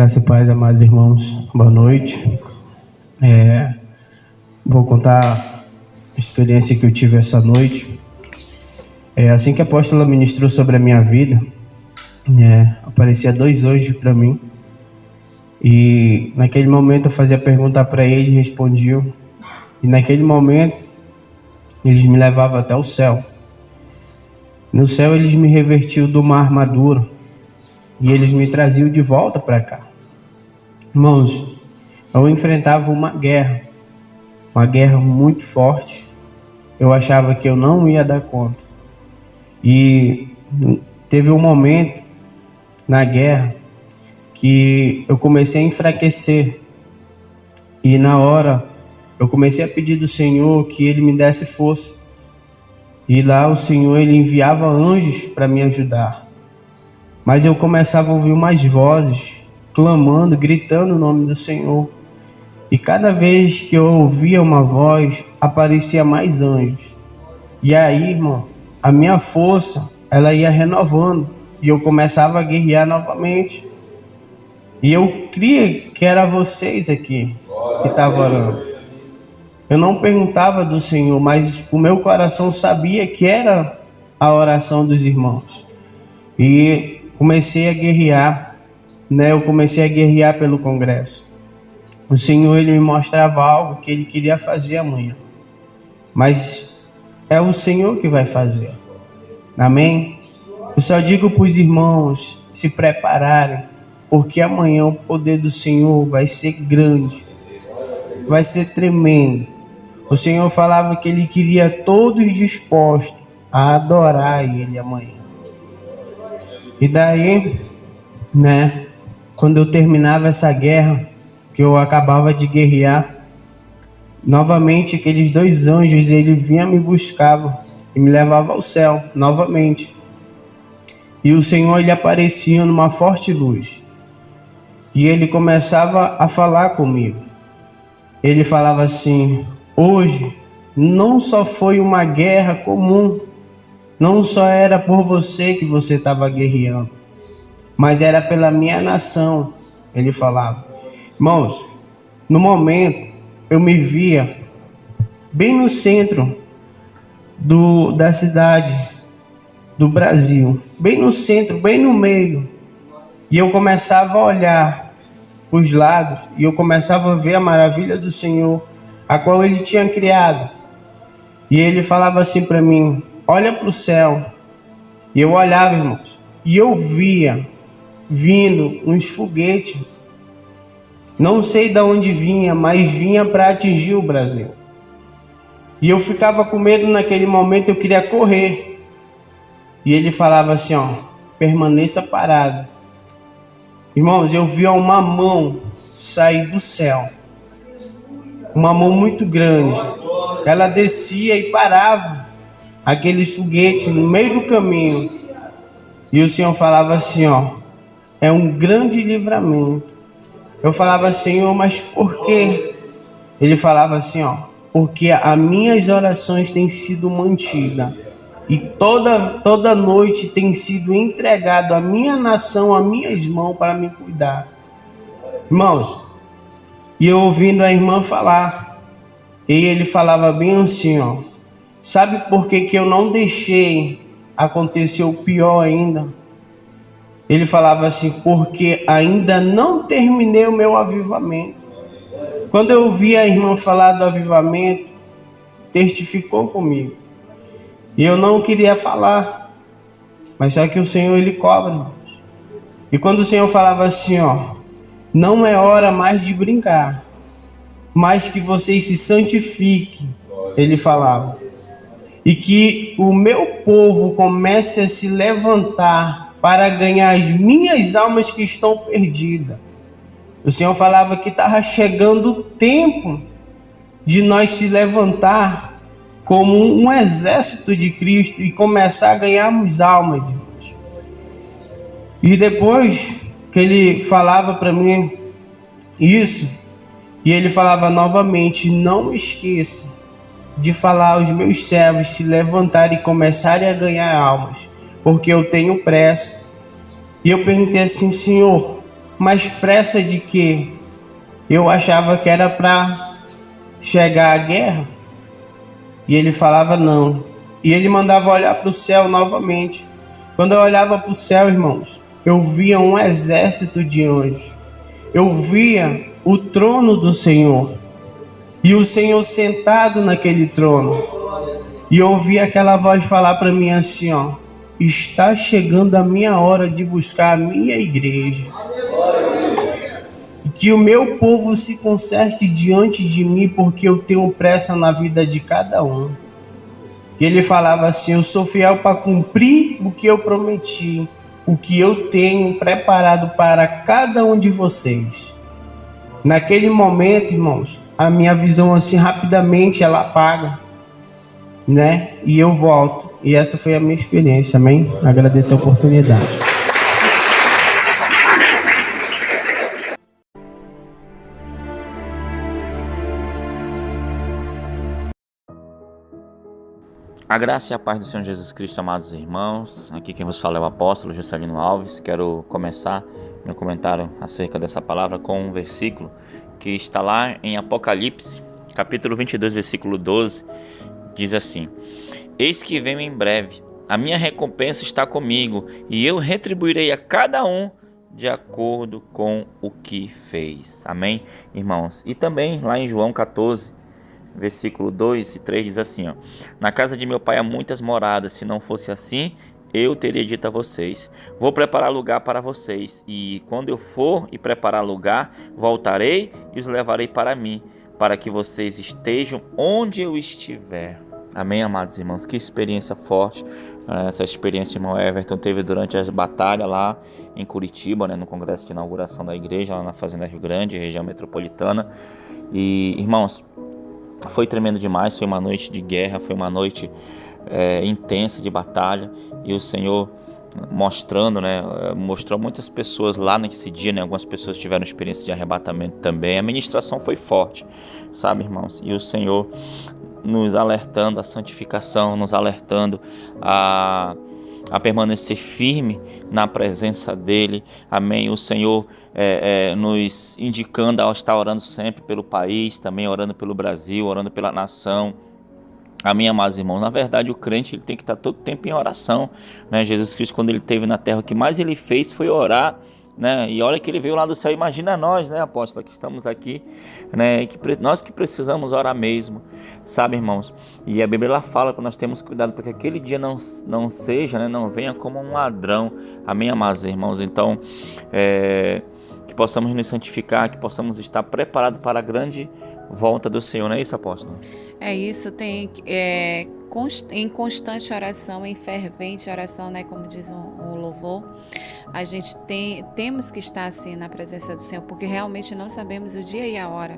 Graça e paz, amados irmãos, boa noite. Vou contar a experiência que eu tive essa noite. Assim que a apóstola ministrou sobre a minha vida, aparecia 2 anjos para mim. E naquele momento eu fazia pergunta para eles e respondiam. E naquele momento eles me levavam até o céu. No céu eles me revertiam de uma armadura e eles me traziam de volta para cá. Irmãos, eu enfrentava uma guerra muito forte. Eu achava que eu não ia dar conta. E teve um momento na guerra que eu comecei a enfraquecer. E na hora eu comecei a pedir do Senhor que Ele me desse força. E lá o Senhor, Ele enviava anjos para me ajudar. Mas eu começava a ouvir umas vozes clamando, gritando o nome do Senhor. E cada vez que eu ouvia uma voz, aparecia mais anjos. E aí, irmão, a minha força, ela ia renovando. E eu começava a guerrear novamente. E eu cria que era vocês aqui que estavam orando. Eu não perguntava do Senhor, mas o meu coração sabia que era a oração dos irmãos. E comecei a guerrear, Eu comecei a guerrear pelo congresso. O Senhor, Ele me mostrava algo que Ele queria fazer amanhã. Mas é o Senhor que vai fazer. Amém? Eu só digo para os irmãos se prepararem, porque amanhã o poder do Senhor vai ser grande, vai ser tremendo. O Senhor falava que Ele queria todos dispostos a adorar Ele amanhã. E daí, quando eu terminava essa guerra, que eu acabava de guerrear, novamente aqueles 2 anjos, ele vinha me buscava e me levava ao céu novamente. E o Senhor, Ele aparecia numa forte luz. E Ele começava a falar comigo. Ele falava assim: hoje não só foi uma guerra comum, não só era por você que você estava guerreando, mas era pela minha nação. Ele falava. Irmãos, no momento eu me via bem no centro da cidade, do Brasil, bem no centro, bem no meio. E eu começava a olhar os lados e eu começava a ver a maravilha do Senhor, a qual Ele tinha criado. E Ele falava assim para mim: olha para o céu. E eu olhava, irmãos, e eu via vindo uns foguetes. Não sei de onde vinha, mas vinha para atingir o Brasil. E eu ficava com medo naquele momento, eu queria correr. E Ele falava assim: permaneça parado. Irmãos, eu via uma mão sair do céu. Uma mão muito grande. Ela descia e parava aqueles foguetes no meio do caminho. E o Senhor falava assim: é um grande livramento. Eu falava: Senhor, mas por quê? Ele falava assim: porque as minhas orações têm sido mantidas. E toda noite tem sido entregado a minha nação, a minhas mãos para me cuidar. Irmãos, e eu ouvindo a irmã falar, e ele falava bem assim: sabe por que eu não deixei acontecer o pior ainda? Ele falava assim: porque ainda não terminei o meu avivamento. Quando eu ouvi a irmã falar do avivamento, testificou comigo. E eu não queria falar, mas só que o Senhor, Ele cobra, irmãos. E quando o Senhor falava assim: não é hora mais de brincar, mas que vocês se santifiquem, Ele falava. E que o meu povo comece a se levantar para ganhar as minhas almas que estão perdidas. O Senhor falava que estava chegando o tempo de nós se levantar como um exército de Cristo e começar a ganharmos almas, irmãos. E depois que Ele falava para mim isso, e Ele falava novamente: não esqueça de falar aos meus servos se levantarem e começarem a ganhar almas, porque eu tenho pressa. E eu perguntei assim: Senhor, Mas pressa de quê? Eu achava que era para chegar a guerra. E ele falava não. E ele mandava olhar para o céu novamente. Quando eu olhava para o céu, irmãos, eu via um exército de anjos. Eu via o trono do Senhor. E o Senhor sentado naquele trono. E eu ouvi aquela voz falar para mim assim, ó: está chegando a minha hora de buscar a minha igreja. Que o meu povo se conserte diante de mim, porque eu tenho pressa na vida de cada um. E ele falava assim: eu sou fiel para cumprir o que eu prometi, o que eu tenho preparado para cada um de vocês. Naquele momento, irmãos, a minha visão assim rapidamente ela apaga, né? E eu volto. E essa foi a minha experiência, amém? Agradeço a oportunidade. A graça e a paz do Senhor Jesus Cristo, amados irmãos. Aqui quem vos fala é o apóstolo Juscelino Alves. Quero começar meu comentário acerca dessa palavra com um versículo que está lá em Apocalipse, capítulo 22, versículo 12. Diz assim: eis que venho em breve, a minha recompensa está comigo, e eu retribuirei a cada um de acordo com o que fez. Amém, irmãos? E também lá em João 14, versículo 2 e 3 diz assim, ó: na casa de meu pai há muitas moradas, se não fosse assim, eu teria dito a vocês, vou preparar lugar para vocês, e quando eu for e preparar lugar, voltarei e os levarei para mim, para que vocês estejam onde eu estiver. Amém, amados irmãos? Que experiência forte. Essa experiência, irmão Everton teve durante a batalha lá em Curitiba, né, no congresso de inauguração da igreja, lá na Fazenda Rio Grande, região metropolitana. E, irmãos, foi tremendo demais. Foi uma noite de guerra, foi uma noite intensa de batalha, e o Senhor mostrando, né, mostrou muitas pessoas lá nesse dia, né, algumas pessoas tiveram experiência de arrebatamento também. A ministração foi forte, sabe, irmãos? E o Senhor nos alertando à santificação, nos alertando a permanecer firme na presença dEle, amém? O Senhor nos indicando a estar orando sempre pelo país, também orando pelo Brasil, orando pela nação. Amém, amados irmãos? Na verdade, o crente ele tem que estar todo tempo em oração, né? Jesus Cristo, quando ele esteve na terra, o que mais ele fez foi orar, né? E olha que ele veio lá do céu. Imagina nós, né, apóstolo, que estamos aqui, né? Nós que precisamos orar mesmo, sabe, irmãos? E a Bíblia ela fala para nós termos cuidado, porque aquele dia não seja, né, não venha como um ladrão. Amém, amados irmãos? Então, que possamos nos santificar, que possamos estar preparados para a grande volta do Senhor, não é isso, apóstolo? É isso, em constante oração, em fervente oração, né, como diz o louvor. A gente temos que estar assim na presença do Senhor, porque realmente não sabemos o dia e a hora.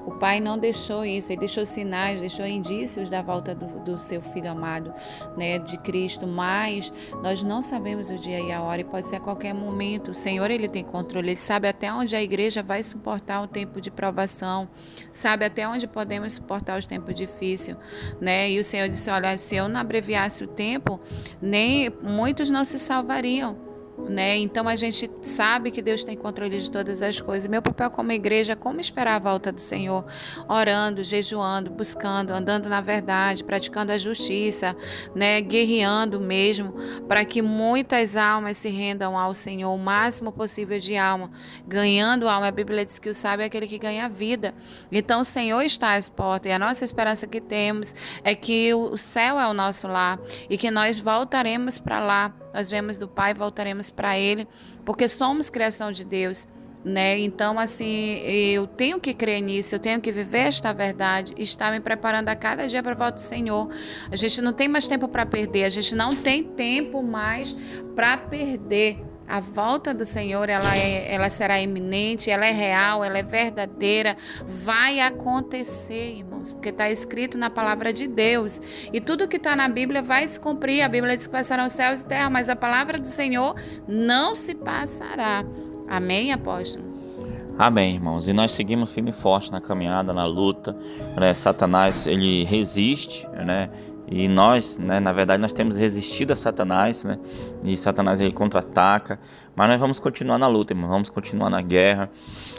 O Pai não deixou isso, Ele deixou sinais, deixou indícios da volta do seu Filho amado, né, de Cristo, mas nós não sabemos o dia e a hora, e pode ser a qualquer momento. O Senhor, Ele tem controle, Ele sabe até onde a igreja vai suportar o tempo de provação, sabe até onde podemos suportar os tempos difíceis, né? E o Senhor disse, olha, se eu não abreviasse o tempo, nem muitos não se salvariam, né? Então a gente sabe que Deus tem controle de todas as coisas. Meu papel como igreja é como esperar a volta do Senhor, orando, jejuando, buscando, andando na verdade, praticando a justiça, né? Guerreando mesmo, para que muitas almas se rendam ao Senhor, o máximo possível de alma, ganhando alma. A Bíblia diz que o sábio é aquele que ganha a vida. Então o Senhor está às portas, e a nossa esperança que temos é que o céu é o nosso lar, e que nós voltaremos para lá. Nós vemos do Pai, voltaremos para Ele, porque somos criação de Deus, né? Então, assim, eu tenho que crer nisso, eu tenho que viver esta verdade, estar me preparando a cada dia para a volta do Senhor. A gente não tem mais tempo para perder, a gente não tem tempo mais para perder. A volta do Senhor, ela será iminente, ela é real, ela é verdadeira, vai acontecer, irmãos, porque está escrito na palavra de Deus, e tudo que está na Bíblia vai se cumprir. A Bíblia diz que passarão céus e terra, mas a palavra do Senhor não se passará. Amém, apóstolo? Amém, irmãos. E nós seguimos firme e forte na caminhada, na luta, né? Satanás, ele resiste, né? E nós, né, na verdade, nós temos resistido a Satanás, né? E Satanás aí contra-ataca. Mas nós vamos continuar na luta, irmão. Vamos continuar na guerra.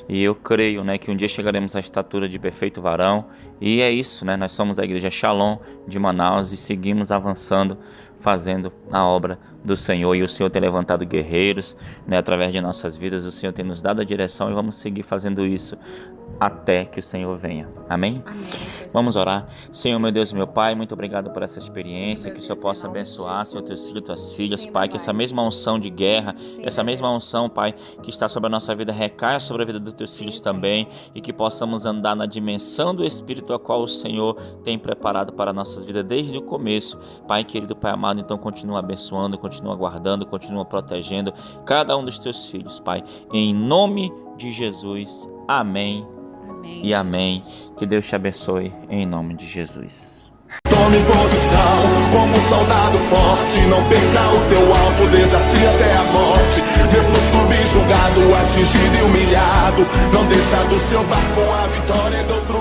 E eu creio, né, que um dia chegaremos à estatura de perfeito varão. E é isso, né? Nós somos a Igreja Shalom de Manaus e seguimos avançando, fazendo a obra do Senhor. E o Senhor tem levantado guerreiros, né, através de nossas vidas. O Senhor tem nos dado a direção e vamos seguir fazendo isso até que o Senhor venha. Amém? Amém, Jesus. Vamos orar. Senhor, meu Deus e meu Pai, muito obrigado por essa experiência, que o Senhor possa abençoar, Senhor, teus filhos e tuas filhas, Pai, que essa mesma unção de guerra, essa mesma unção, Pai, que está sobre a nossa vida, recaia sobre a vida dos teus filhos também, e que possamos andar na dimensão do Espírito a qual o Senhor tem preparado para a nossa vida desde o começo. Pai querido, Pai amado, então continua abençoando, continua guardando, continua protegendo cada um dos teus filhos, Pai, em nome de Jesus. Amém. Amém. E amém. Que Deus te abençoe em nome de Jesus. Tome posição como um soldado forte. Não perca o teu alvo, desafie até a morte. Mesmo subjugado, atingido e humilhado, não desça do seu barco, a vitória é do outro